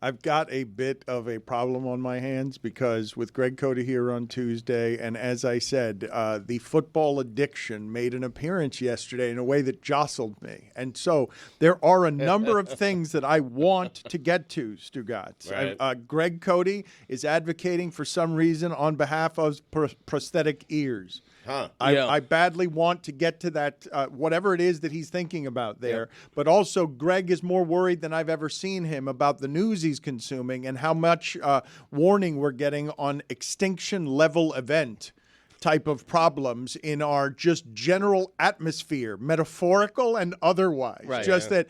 I've got a bit of a problem on my hands because with Greg Cote here on Tuesday, and as I said, the football addiction made an appearance yesterday in a way that jostled me. And so there are a number of things that I want to get to, Stugotz. Right. Greg Cote is advocating for some reason on behalf of prosthetic ears. Huh. I badly want to get to that, whatever it is that he's thinking about there. Yep. But also, Greg is more worried than I've ever seen him about the news he's consuming and how much warning we're getting on extinction-level event type of problems in our just general atmosphere, metaphorical and otherwise. Right, just that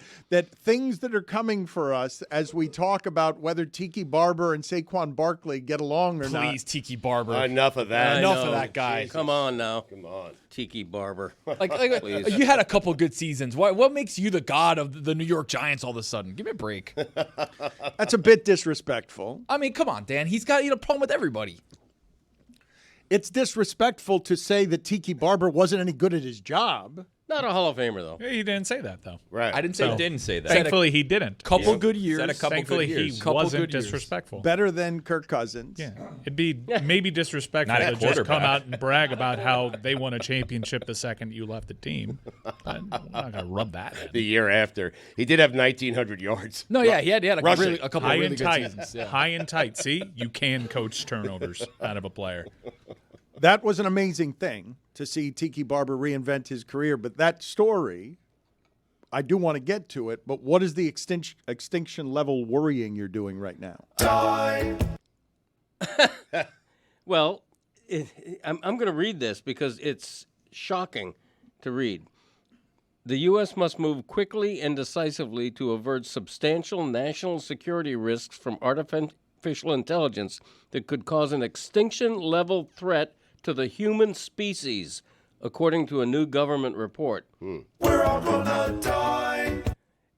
things that are coming for us as we talk about whether Tiki Barber and Saquon Barkley get along or not. Please, Tiki Barber. Enough of that. Enough of that guy. Jesus. Come on now. Come on. Tiki Barber. Like you had a couple good seasons. What makes you the god of the New York Giants all of a sudden? Give me a break. That's a bit disrespectful. I mean, come on, Dan. He's got a problem with everybody. It's disrespectful to say that Tiki Barber wasn't any good at his job. Not a Hall of Famer, though. Yeah, he didn't say that, though. Right. I didn't say that. Thankfully, he didn't. Couple good years. Said a couple Thankfully, good years. he Couple wasn't good years. disrespectful. Better than Kirk Cousins. Yeah, it'd be maybe disrespectful Not a to just come quarterback. out and brag about how they won a championship the second you left the team. But we're not going to rub that in. The year after. He did have 1,900 yards. No, yeah, he had a Rushing. couple High of really and good tight. seasons. Yeah. High and tight. See, you can coach turnovers out of a player. That was an amazing thing to see Tiki Barber reinvent his career. But that story, I do want to get to it. But what is the extinction level worrying you're doing right now? Well, I'm going to read this because it's shocking to read. The U.S. must move quickly and decisively to avert substantial national security risks from artificial intelligence that could cause an extinction-level threat to the human species, according to a new government report. We're all gonna die.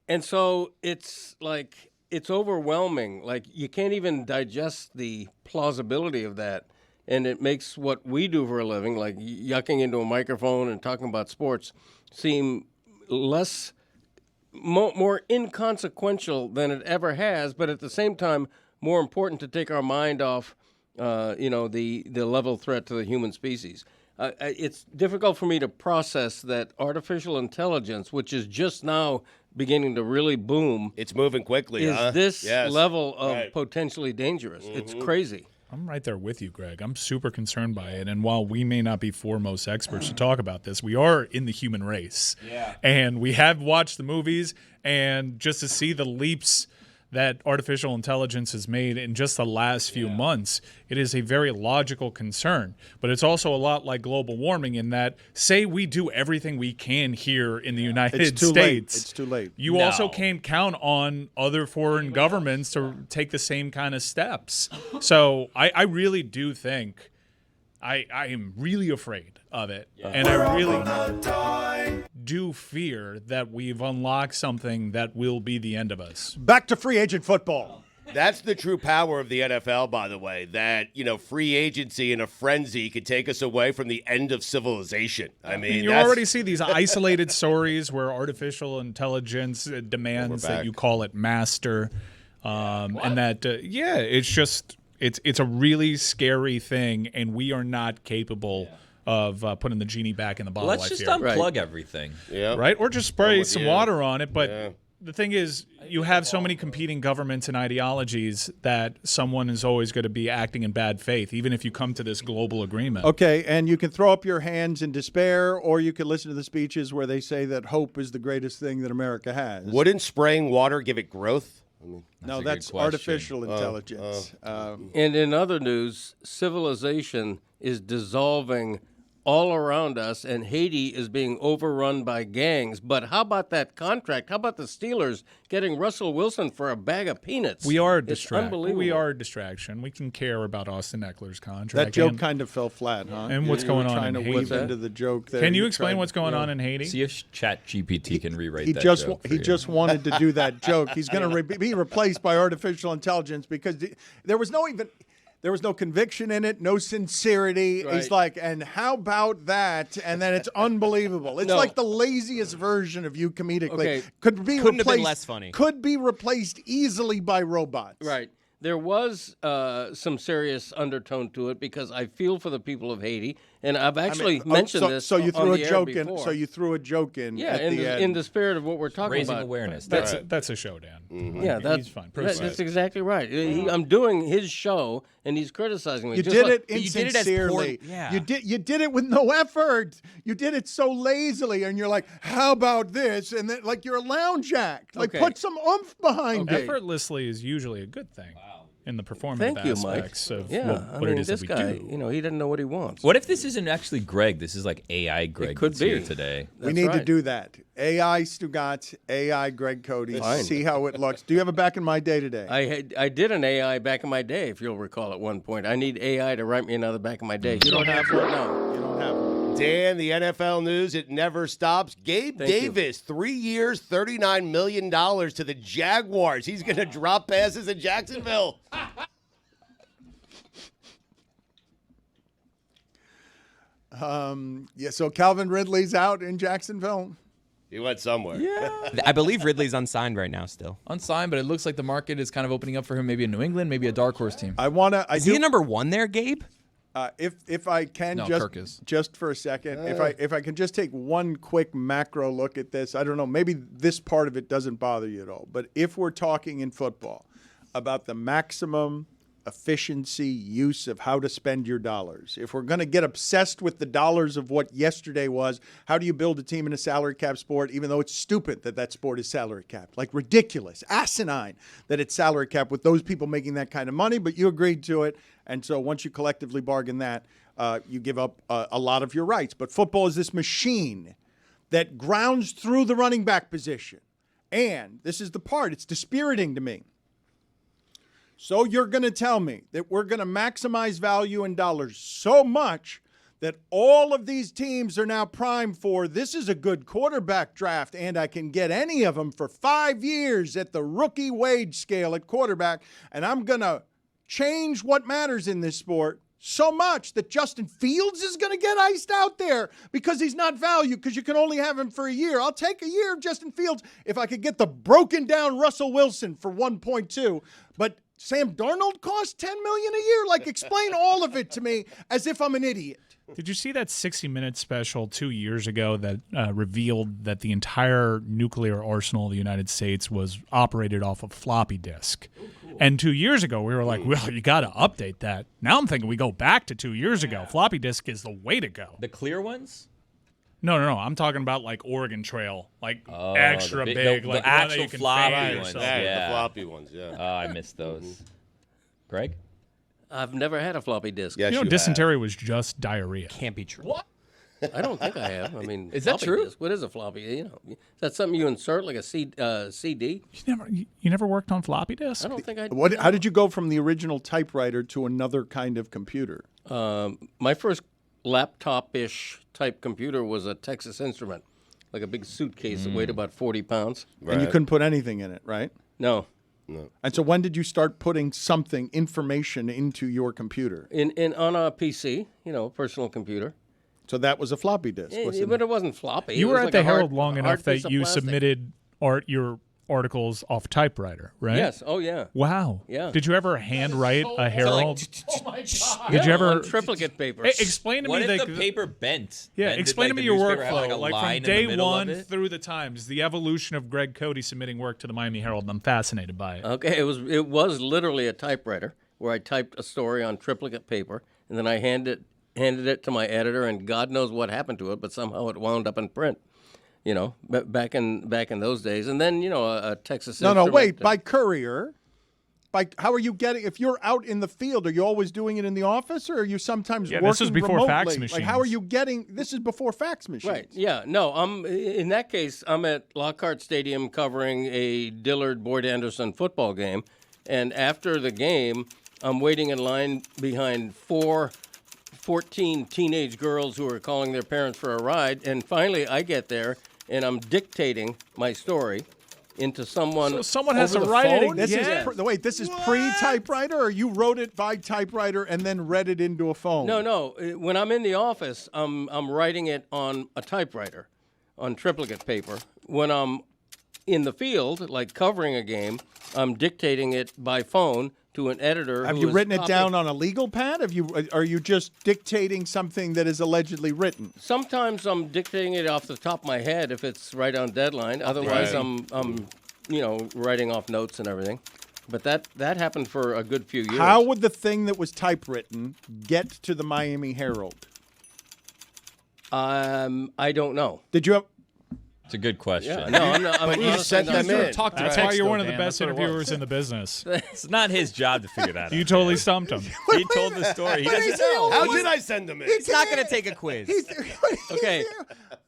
And so it's like, it's overwhelming. Like, you can't even digest the plausibility of that. And it makes what we do for a living, like yucking into a microphone and talking about sports, seem more inconsequential than it ever has, but at the same time, more important to take our mind off, the level threat to the human species. It's difficult for me to process that artificial intelligence, which is just now beginning to really boom, It's moving quickly, is this Yes. level of Right. potentially dangerous. It's crazy. I'm right there with you, Greg. I'm super concerned by it. And while we may not be foremost experts to talk about this, we are in the human race. Yeah. And we have watched the movies, and just to see the leaps that artificial intelligence has made in just the last few months, it is a very logical concern. But it's also a lot like global warming in that, say we do everything we can here in the United It's too States. late. It's too late. You also can't count on other foreign governments to take the same kind of steps. So I really do think I am really afraid of it. And I really do fear that we've unlocked something that will be the end of us. Back to free agent football. That's the true power of the NFL, by the way, that, free agency in a frenzy could take us away from the end of civilization. I mean, You already see these isolated stories where artificial intelligence demands that you call it master. And that, it's just, it's a really scary thing, and we are not capable of putting the genie back in the bottle. Let's just unplug everything. Yeah. Right? Or just spray some water on it. But Yeah. the thing is, you have so many competing governments and ideologies that someone is always going to be acting in bad faith, even if you come to this global agreement. Okay, and you can throw up your hands in despair, or you can listen to the speeches where they say that hope is the greatest thing that America has. Wouldn't spraying water give it growth? No, a good that's question. artificial intelligence. And in other news, civilization is dissolving all around us, and Haiti is being overrun by gangs. But how about that contract? How about the Steelers getting Russell Wilson for a bag of peanuts? We are a It's distraction. unbelievable. We are a distraction. We can care about Austin Eckler's contract. That joke and- kind of fell flat, huh? and what's You were going on trying in to Haiti. whip into the joke there. Can you You explain tried- what's going on in Haiti? See if ChatGPT can rewrite He that just joke for he you. just wanted to do that joke. He's going to be replaced by artificial intelligence because there was There was no conviction in it, no sincerity. Right. He's like, and how about that? And then it's unbelievable. It's No. like the laziest version of you comedically. Okay. Couldn't have been less funny. Could be replaced easily by robots. Right. There was some serious undertone to it because I feel for the people of Haiti, and I've actually mentioned this. So you on threw a the air joke in. before. So you threw a joke in. Yeah, at in the the, end. in the spirit of what we're talking Raising about. awareness. That's a show, Dan. Yeah, He's fine. that's exactly right. I'm doing his show, and he's criticizing me. You Just did like- it you did it as insincerely. poor- yeah. You did it with no effort. You did it so lazily, and you're like, "How about this?" And then, like, you're a lounge act. Like, Okay. put some oomph behind it. Effortlessly is usually a good thing in the performative Thank you, Mike. aspects of Yeah, what I mean, it is this that we guy, do. he doesn't know what he wants. What if this isn't actually Greg? This is like AI Greg could that's here be. today. We That's need to right. do that. AI Stugotz, AI Greg Cody. Fine. See how it looks. Do you have a back in my day today? I did an AI back in my day, if you'll recall at one point. I need AI to write me another back in my day. You don't have one? No. You don't have one. Dan, the NFL news, it never stops. Gabe Thank you. Davis, 3 years, $39 million to the Jaguars. He's going to drop passes in Jacksonville. Yeah. So Calvin Ridley's out in Jacksonville. He went somewhere. I believe Ridley's unsigned right now still. Unsigned, but it looks like the market is kind of opening up for him. Maybe in New England, maybe a dark horse team. I wanna. I Is do. he a number one there, Gabe? If I can No, just Kirk is. just for a second, if I can just take one quick macro look at this, I don't know, maybe this part of it doesn't bother you at all, but if we're talking in football about the maximum efficiency use of how to spend your dollars, if we're going to get obsessed with the dollars of what yesterday was, how do you build a team in a salary cap sport, even though it's stupid that that sport is salary capped, like ridiculous, asinine that it's salary capped with those people making that kind of money, but you agreed to it. And so once you collectively bargain that, you give up a lot of your rights. But football is this machine that grounds through the running back position. And this is the part, it's dispiriting to me. So you're going to tell me that we're going to maximize value in dollars so much that all of these teams are now primed for, this is a good quarterback draft, and I can get any of them for 5 years at the rookie wage scale at quarterback, and I'm going to change what matters in this sport so much that Justin Fields is going to get iced out there because he's not valued because you can only have him for a year. I'll take a year of Justin Fields if I could get the broken down Russell Wilson for 1.2. But Sam Darnold costs $10 million a year. Like, explain all of it to me as if I'm an idiot. Did you see that 60-minute special 2 years ago that revealed that the entire nuclear arsenal of the United States was operated off of floppy disk? And 2 years ago, we were like, well, you got to update that. Now I'm thinking we go back to 2 years ago. Floppy disk is the way to go. The clear ones? No. I'm talking about like Oregon Trail, like extra the big, the like the one that actual you can floppy fan ones. yourself. Yeah, Yeah. the floppy ones, yeah. Oh, I missed those. Greg? I've never had a floppy disk. Yes, You know, have. dysentery was just diarrhea. Can't be true. I don't think I have. I mean, Is that floppy true? disk, what is a floppy? Is that something you insert like a CD? You never worked on floppy disk? I don't think I. How did you go from the original typewriter to another kind of computer? My first laptop-ish type computer was a Texas Instrument, like a big suitcase that weighed about 40 pounds. And you couldn't put anything in it, right? No, And so when did you start putting information into your computer? on a PC, personal computer. So that was a floppy disk. But it wasn't floppy. You It were was at like the a hard- Herald long hard enough piece that of you plastic. submitted your articles off typewriter, right? Yes. Oh yeah. Wow. Yeah. Did you ever handwrite a Herald? Did you ever- on triplicate paper? Explain to What me if the paper bent? Yeah, Then did, explain like, to me the your newspaper have, workflow, like, a like line from in the day middle of one it? through the Times, the evolution of Greg Cody submitting work to the Miami Herald. I'm fascinated by it. Okay, it was literally a typewriter where I typed a story on triplicate paper, and then I handed it to my editor, and God knows what happened to it, but somehow it wound up in print. Back in those days, and then a Texas. No, Instrument, wait. By courier. How are you getting? If you're out in the field, are you always doing it in the office, or are you sometimes Yeah, working this was before remotely? fax Like, how are machines. you getting? This is before fax machines. Right. Yeah. No. In that case, I'm at Lockhart Stadium covering a Dillard Boyd Anderson football game, and after the game, I'm waiting in line behind 14 teenage girls who are calling their parents for a ride, and finally I get there and I'm dictating my story, into someone. So someone has over to the write it phone? This Yeah. is wait. This is pre-typewriter, or you wrote it by typewriter and then read it into a phone? No. When I'm in the office, I'm writing it on a typewriter, on triplicate paper. When I'm in the field, like covering a game, I'm dictating it by phone to an editor. Have who you is written it copying- down on a legal pad? Are you just dictating something that is allegedly written? Sometimes I'm dictating it off the top of my head if it's right on deadline. Otherwise, Right. I'm writing off notes and everything. But that happened for a good few years. How would the thing that was typewritten get to the Miami Herald? I don't know. Did you have? It's a good question. Yeah, no, I'm not. But you sent them in. Talk to That's text, why you're though, one of the Dan. best That's what it interviewers was. in the business. It's not his job to figure that out. You totally stumped him. He told the story. He doesn't know. How did I send them in? He's not going to take a quiz. Okay.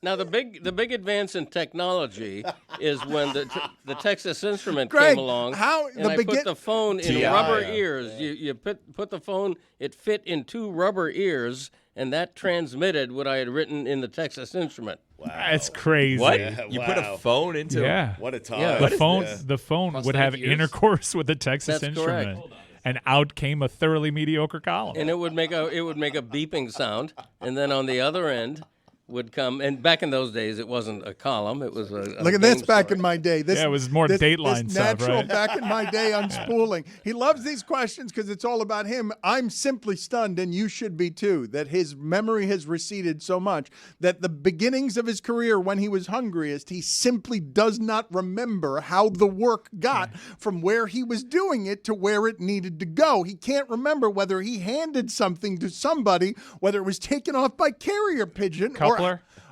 Now the big advance in technology is when the Texas Instrument Greg, came along. how and the I begin- put the phone in TI, rubber yeah. ears. You put the phone. It fit in 2 rubber ears, and that transmitted what I had written in the Texas Instrument. That's crazy. What? Yeah, You put a wow. phone into Yeah. What a time. Yeah. The phone, Yeah. the phone would Prosthetic have ears? intercourse with the Texas That's correct. Instrument, and out came a thoroughly mediocre column. And it would make a beeping sound, and then on the other end would come. And back in those days, it wasn't a column; it was a Look at this game back story. in my day. This, Yeah, it was more this Dateline stuff, natural right? back in my day unspooling. He loves these questions because it's all about him. I'm simply stunned, and you should be too, that his memory has receded so much that the beginnings of his career when he was hungriest, he simply does not remember how the work got from where he was doing it to where it needed to go. He can't remember whether he handed something to somebody, whether it was taken off by carrier pigeon Coupler?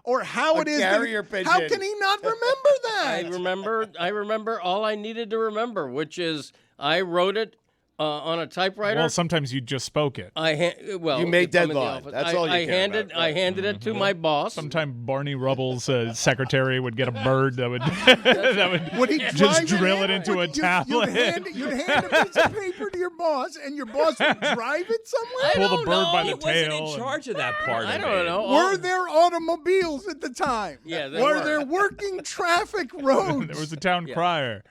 or how A it is. carrier pigeon. How can he not remember that? I remember all I needed to remember, which is I wrote it on a typewriter. Well, sometimes you just spoke it. You made if I'm in the deadline. office. That's all you I care handed about. I handed it to my boss. Sometimes Barney Rubble's secretary would get a bird that would that would Would he just drive drill in? it into a Would tablet. You'd hand a piece of paper to your boss, and your boss would drive it somewhere? Pull the bird by He the wasn't tail. in charge of that part. I of don't it. know. Were there automobiles at the time? Yeah, there Were were. there working traffic roads? There was a town crier.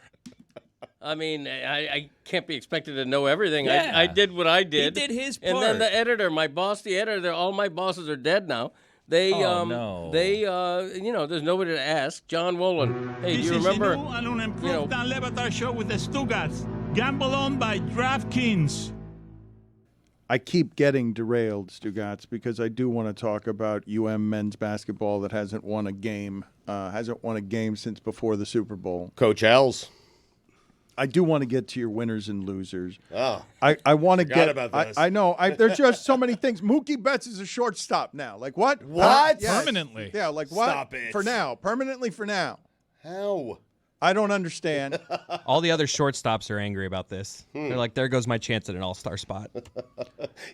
I mean, I can't be expected to know everything. Yeah. I did what I did. did his And then part. the editor, my boss, the editor, all my bosses are dead now. They, no. there's nobody to ask. John Wolin. Hey, do you remember? This is the new and unimproved you know- Dan Le Batard Show with the Stugotz. Gamble on by DraftKings. I keep getting derailed, Stugotz, because I do want to talk about men's basketball that hasn't won a game since before the Super Bowl. Coach L's. I do want to get to your winners and losers. Oh. I want to Forgot get. about this. I know. There's just so many things. Mookie Betts is a shortstop now. Like what? What? Yes. Permanently. Yeah. Like what? Stop it. For now. Permanently for now. How? I don't understand. All the other shortstops are angry about this. They're like, there goes my chance at an all-star spot.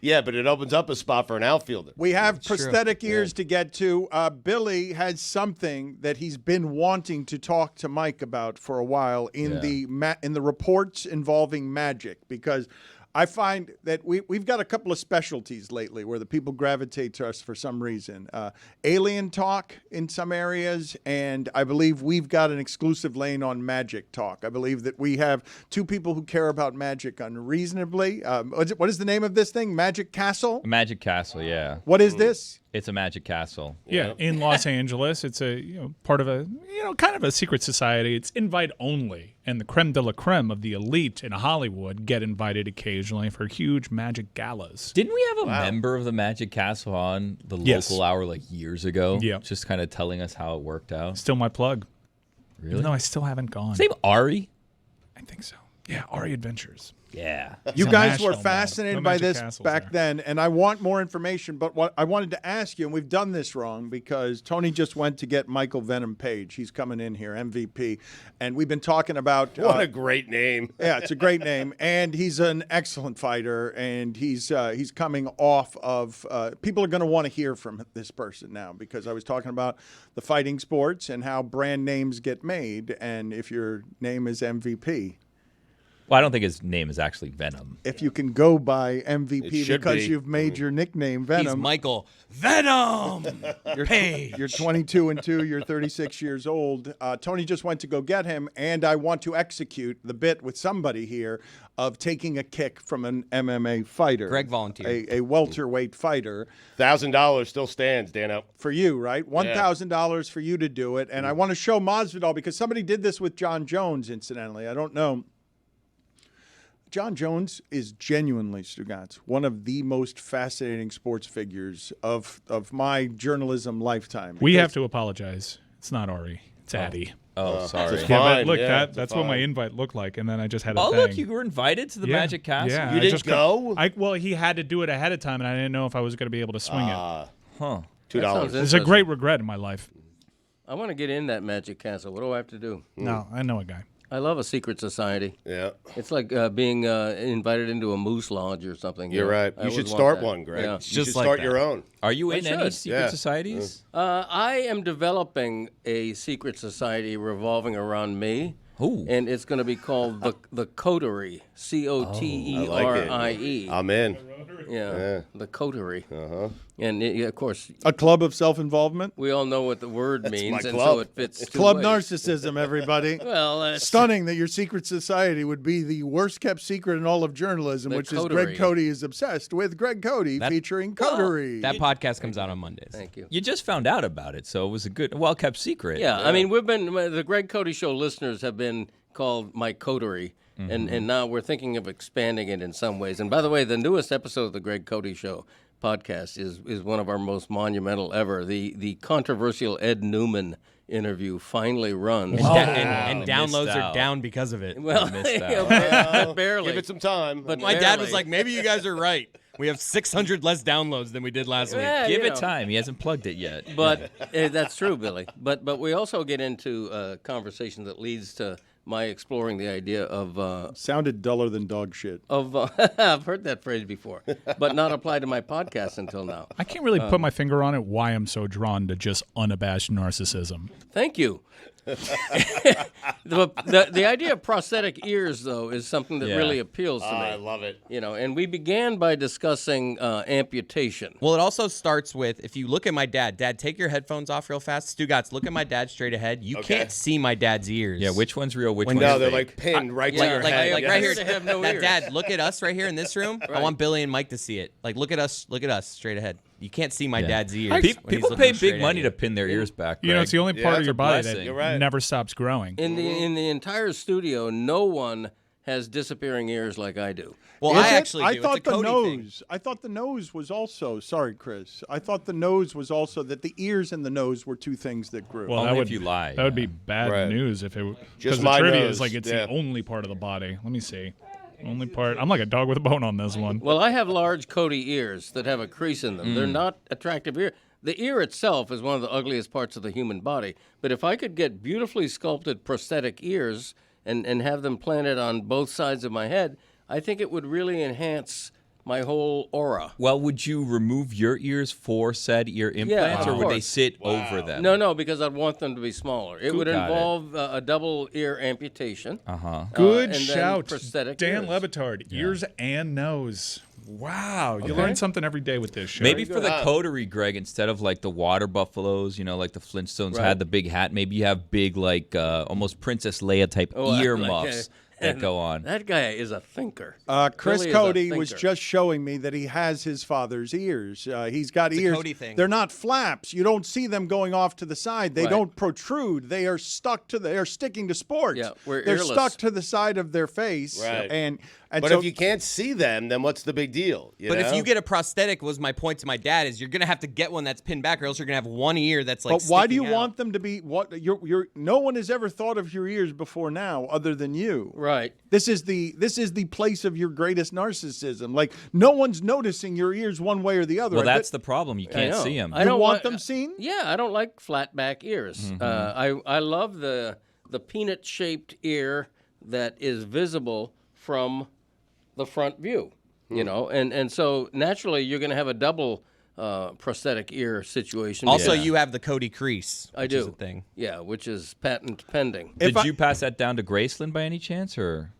Yeah, but it opens up a spot for an outfielder. We have true. prosthetic ears to get to. Billy has something that he's been wanting to talk to Mike about for a while in the reports involving magic, because I find that we've got a couple of specialties lately where the people gravitate to us for some reason. Alien talk in some areas, and I believe we've got an exclusive lane on magic talk. I believe that we have two people who care about magic unreasonably. What is the name of this thing? Magic Castle? Magic Castle, yeah. What is this? It's a magic castle. Yeah, in Los Angeles, it's a part of a kind of a secret society. It's invite only, and the creme de la creme of the elite in Hollywood get invited occasionally for huge magic galas. Didn't we have a member of the Magic Castle on the Yes. local hour like years ago? Yeah. Just kind of telling us how it worked out. Still my plug. Really? Even though I still haven't gone. His name Ari? I think so. Yeah, Ari Adventures. Yeah. You on guys were national now. fascinated No by Magic this Castles back there. then, and I want more information. But what I wanted to ask you, and we've done this wrong because Tony just went to get Michael Venom Page. He's coming in here, MVP, and we've been talking about. What a great name. Yeah, it's a great name, and he's an excellent fighter, and he's coming off of. People are going to want to hear from this person now because I was talking about the fighting sports and how brand names get made, and if your name is MVP. Well, I don't think his name is actually Venom. If you can go by MVP It should because be. you've made your nickname He's Venom. Michael Venom. You're, Page. you're 22 and 2. You're 36 years old. Tony just went to go get him, and I want to execute the bit with somebody here of taking a kick from an MMA fighter. Greg volunteered. A welterweight fighter. $1,000 still stands, Dano. For you, right? $1,000 for you to do it. And I want to show Masvidal because somebody did this with John Jones, incidentally. I don't know. John Jones is genuinely, Stugotz, one of the most fascinating sports figures of my journalism lifetime. We have to apologize. It's not Ari. It's Addy. Oh, sorry. It's Yeah, fine. but look, Yeah, that's what my invite looked like, and then I just had a Oh, thing. look, you were invited to the Magic Castle? Yeah, You I didn't just go? Well, he had to do it ahead of time, and I didn't know if I was going to be able to swing it. Huh. $2. sounds It's a great regret in my life. I want to get in that Magic Castle. What do I have to do? No, I know a guy. I love a secret society. Yeah, It's like being invited into a moose lodge or something. you're right. I You should always start want that. one, Greg. Yeah. You just should like start that. your own. Are you in any should. secret Yeah. societies? I am developing a secret society revolving around me. Ooh. And it's going to be called the Coterie. Coterie. I'm in. Yeah, the Coterie. And of course, A club of self-involvement? we all know what the word means, my and club. so it fits. two Club ways. narcissism, everybody. Well, Stunning that your secret society would be the worst kept secret in all of journalism, The which is Coterie. Greg Cody is obsessed with Greg Cody featuring Coterie. That podcast comes out on Mondays. Thank you. You just found out about it, so it was a good, well-kept secret. Yeah, I mean, the Greg Cody Show listeners have been called my Coterie, and now we're thinking of expanding it in some ways. And by the way, the newest episode of the Greg Cody Show podcast is one of our most monumental ever. The controversial Ed Newman interview finally runs. And I downloads missed are out. down because of it. Well, missed out. but barely. Give it some time. But My dad was barely. like, maybe you guys are right. We have 600 less downloads than we did last week. Yeah, Give you it know. time. He hasn't plugged it yet. But that's true, Billy. But we also get into a conversation that leads to my exploring the idea of Sounded duller than dog shit. I've heard that phrase before, but not applied to my podcast until now. I can't really put my finger on it why I'm so drawn to just unabashed narcissism. Thank you. the idea of prosthetic ears, though, is something that Yeah. really appeals to me. I love it. You know, and we began by discussing amputation. Well, it also starts with, if you look at my dad, Dad, take your headphones off real fast. Stugotz, look at my dad straight ahead. You can't see my dad's ears. Yeah, which one's real, which one's No, fake? they're like pinned right to yeah, your like- head. like Yes. right here. They have no Now, ears. Dad, look at us right here in this room. I want Billy and Mike to see it. Like, look at us straight ahead. You can't see my Yeah. dad's ears. Pe- when he's People looking pay straight big at money you. to pin their ears back. You know, it's the only Yeah, part of it's your a body blessing. that You're right. never stops growing. In the entire studio, no one has disappearing ears like I do. Well, Is I it? actually do. I thought it's a the Cody thing. nose. I thought the nose was also. Sorry, Chris. I thought the nose was also that the ears and the nose were two things that grew. Well, Only that if would, you lie, That would yeah. be bad Right. news if it. Just Because the my trivia nose, is like it's yeah. the only part of the body. Let me see. Only part. I'm like a dog with a bone on this one. Well, I have large Cody ears that have a crease in them. They're not attractive ear. The ear itself is one of the ugliest parts of the human body. But if I could get beautifully sculpted prosthetic ears and have them planted on both sides of my head, I think it would really enhance my whole aura. Well, would you remove your ears for said ear implants, of or would they course. sit over them? No, because I'd want them to be smaller. It would Got it. involve a double ear amputation. Good and then shout, prosthetic Dan ears. Le Batard. Ears and nose. Wow, you learn something every day with this show. Maybe for the coterie, Greg, instead of like the water buffaloes, you know, like the Flintstones had the big hat, maybe you have big, like almost Princess Leia type ear like, muffs that go on. That guy is a thinker. Chris Really is a Cody was thinker. just showing me that he has his father's ears. He's got ears. Cody thing. They're not flaps. You don't see them going off to the side. They Right. don't protrude. They are stuck to they're sticking to sports. Yeah, we're they're earless. stuck to the side of their face. Right. And But so, if you can't see them, then what's the big deal? But if know? you get a prosthetic, was my point to my dad, is you're going to have to get one that's pinned back, or else you're going to have one ear that's like but why do you sticking out. want them to be what you're no one has ever thought of your ears before now other than you. Right. This is the place of your greatest narcissism. Like no one's noticing your ears one way or the other. Well, I that's bet- the problem. You can't know. see them. I You don't want them seen? Yeah, I don't like flat back ears. I love the peanut shaped ear that is visible from the front view. You know, and so naturally you're going to have a double prosthetic ear situation. Also, Yeah. you have the Cody crease. I which do. Is a thing. Yeah, which is patent pending. Did you pass that down to Graceland by any chance, or?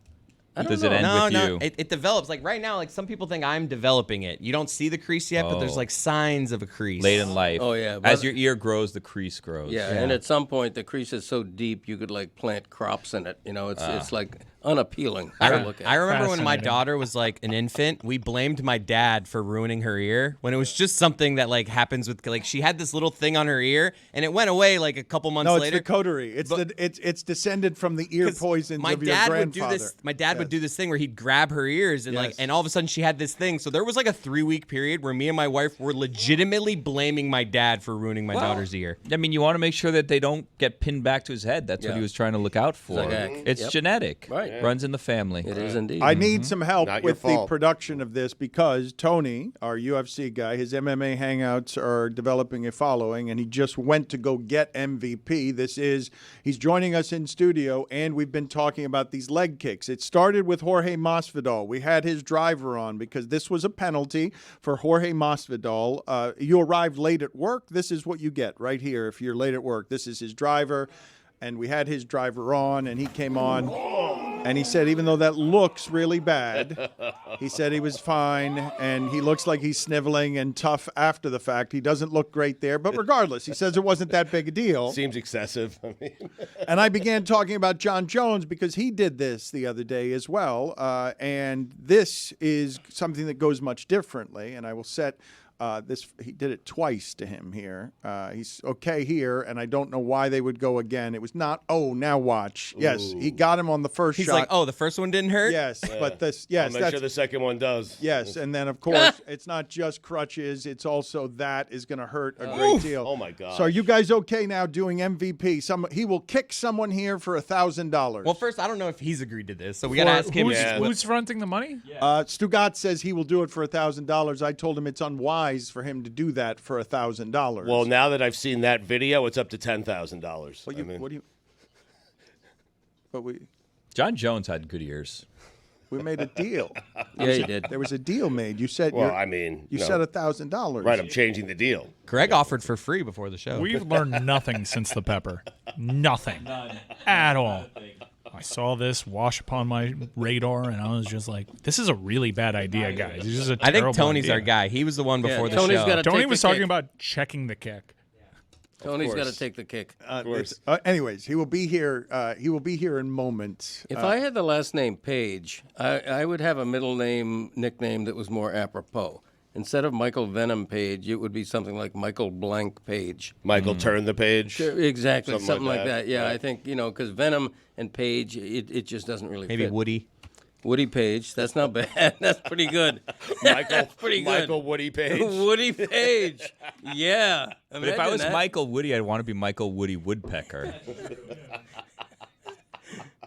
I don't Does know. it end with you? It develops. Like right now, like some people think I'm developing it. You don't see the crease yet, but there's like signs of a crease. Late in life. Oh, yeah, As but- your ear grows, the crease grows. Yeah, and at some point the crease is so deep you could like plant crops in it. You know, it's like unappealing to look at. I remember when my Fascinating. daughter was like an infant, we blamed my dad for ruining her ear when it was just something that like happens with like she had this little thing on her ear and it went away like a couple months No, it's later. the coterie. It's descended from the ear 'Cause poisons my of your dad grandfather. would do this. My dad would do this thing where he'd grab her ears and like, and all of a sudden she had this thing. So there was like a 3-week period where me and my wife were legitimately blaming my dad for ruining my daughter's ear. I mean, you want to make sure that they don't get pinned back to his head. That's what he was trying to look out for. Zagak. It's Yep. genetic. Right. Yeah. Runs in the family. It is indeed. I need some help Not your with the fault. production of this because Tony, our UFC guy, his MMA Hangouts are developing a following, and he just went to go get MVP. He's joining us in studio, and we've been talking about these leg kicks. It started with Jorge Masvidal. We had his driver on because this was a penalty for Jorge Masvidal. You arrived late at work. This is what you get right here if you're late at work. This is his driver. And we had his driver on, and he came on, and he said, even though that looks really bad, he said he was fine, and he looks like he's sniveling and tough after the fact. He doesn't look great there, but regardless, he says it wasn't that big a deal. Seems excessive. I mean, And I began talking about John Jones because he did this the other day as well, and this is something that goes much differently, and I will set... he did it twice to him here. He's okay here, and I don't know why they would go again. It was not, now watch. Yes, he got him on the first He's shot. like, oh, the first one didn't hurt? Yes, but this, I'll make sure the second one does. Yes, and then, of course, it's not just crutches. It's also that is going to hurt a great deal. Oh, my God. So are you guys okay now doing MVP? He will kick someone here for $1,000. Well, first, I don't know if he's agreed to this, so we got to ask him. Who's fronting the money? Stugotz says he will do it for $1,000. I told him it's unwise for him to do that for $1,000. Well, now that I've seen that video, it's up to $10,000. John Jones had good ears. We made a deal. Yeah, he did. There was a deal made. You said Well, I mean, you no. said $1,000. Right, I'm changing the deal. Greg offered for free before the show. We've learned nothing since the pepper. Nothing. At all. I saw this wash upon my radar, and I was just like, this is a really bad idea, guys. This is a I terrible think Tony's idea. our guy. He was the one before the Tony's show. gotta Tony take was the talking kick. about checking the kick. Tony's got to take the kick. Anyways, he will be here. He will be here in moments. If I had the last name Page, I would have a middle name nickname that was more apropos. Instead of Michael Venom Page, it would be something like Michael Blank Page. Michael turned the page. Exactly, Something something like like that. that. Yeah, Right. I think, because Venom and Page, it just doesn't really Maybe fit. Woody. Woody Page, that's not bad. That's pretty good. That's pretty good. Michael Woody Page. Woody Page. Yeah. But if I was Michael Woody, I'd want to be Michael Woody Woodpecker.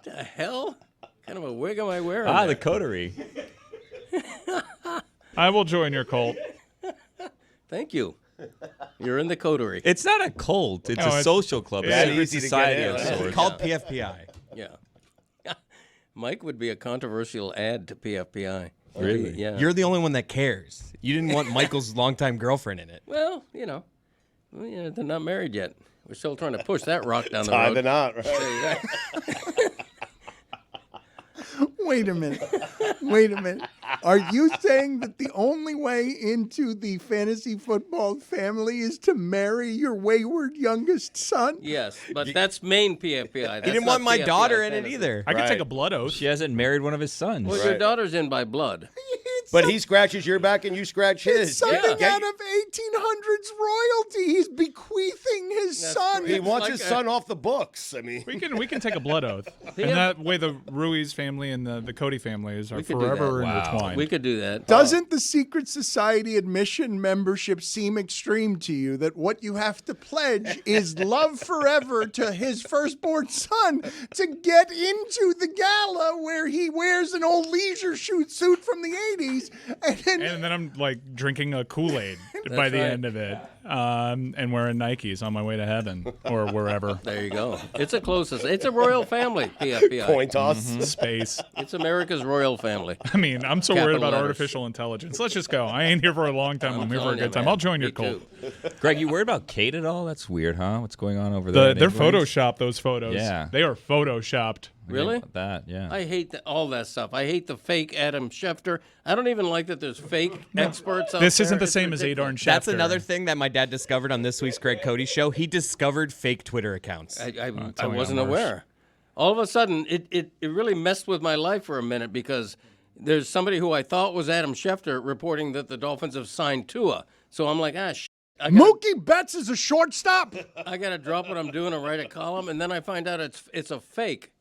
the hell? What kind of a wig am I wearing? The there? coterie. I will join your cult. Thank you. You're in the coterie. It's not a cult. It's No, a it's- social club. Yeah, It's a easy to get society in. of It's sorts. Called PFPI. Yeah. Mike would be a controversial ad to PFPI. Really? Yeah. You're the only one that cares. You didn't want Michael's longtime girlfriend in it. Well, they're not married yet. We're still trying to push that rock down the Tie road. the knot, right? Wait a minute. Are you saying that the only way into the fantasy football family is to marry your wayward youngest son? Yes, but that's main PFPI. He didn't want my daughter in it either. I could Right. take a blood oath. She hasn't married one of his sons. Well, your daughter's in by blood. But he scratches your back and you scratch his. It's something Yeah. out of 1800s royalty. He's bequeathing his son. He wants like his a- son off the books. I mean, We can take a blood oath, and that way the Ruiz family and the Cody families are We could do forever that. Wow. intertwined. We could do that. Doesn't the secret society admission membership seem extreme to you that what you have to pledge is love forever to his firstborn son to get into the gala where he wears an old leisure suit from the 80s and then I'm like drinking a Kool-Aid by the right. end of it, and wearing Nikes on my way to heaven or wherever. There you go. It's a royal family, PFPI. coin toss. Space. It's America's royal family. I mean, I'm so worried Capital about letters. artificial intelligence. Let's just go. I ain't here for a long time. I'm here for a telling you, good time. man. I'll join your Me cult. too. Greg, you worried about Kate at all? That's weird, huh? What's going on over there? in They're England? photoshopped, those photos. Yeah. They are photoshopped. Really? About that, yeah. I hate all that stuff. I hate the fake Adam Schefter. I don't even like that there's fake experts out This there. isn't the It's same as ridiculous. Adar and Schefter. That's another thing that my dad discovered on this week's Greg Cody show. He discovered fake Twitter accounts. I tell me wasn't I'm worse. aware. All of a sudden, it really messed with my life for a minute because there's somebody who I thought was Adam Schefter reporting that the Dolphins have signed Tua. So I'm like, Mookie Betts is a shortstop. I got to drop what I'm doing and write a column, and then I find out it's a fake.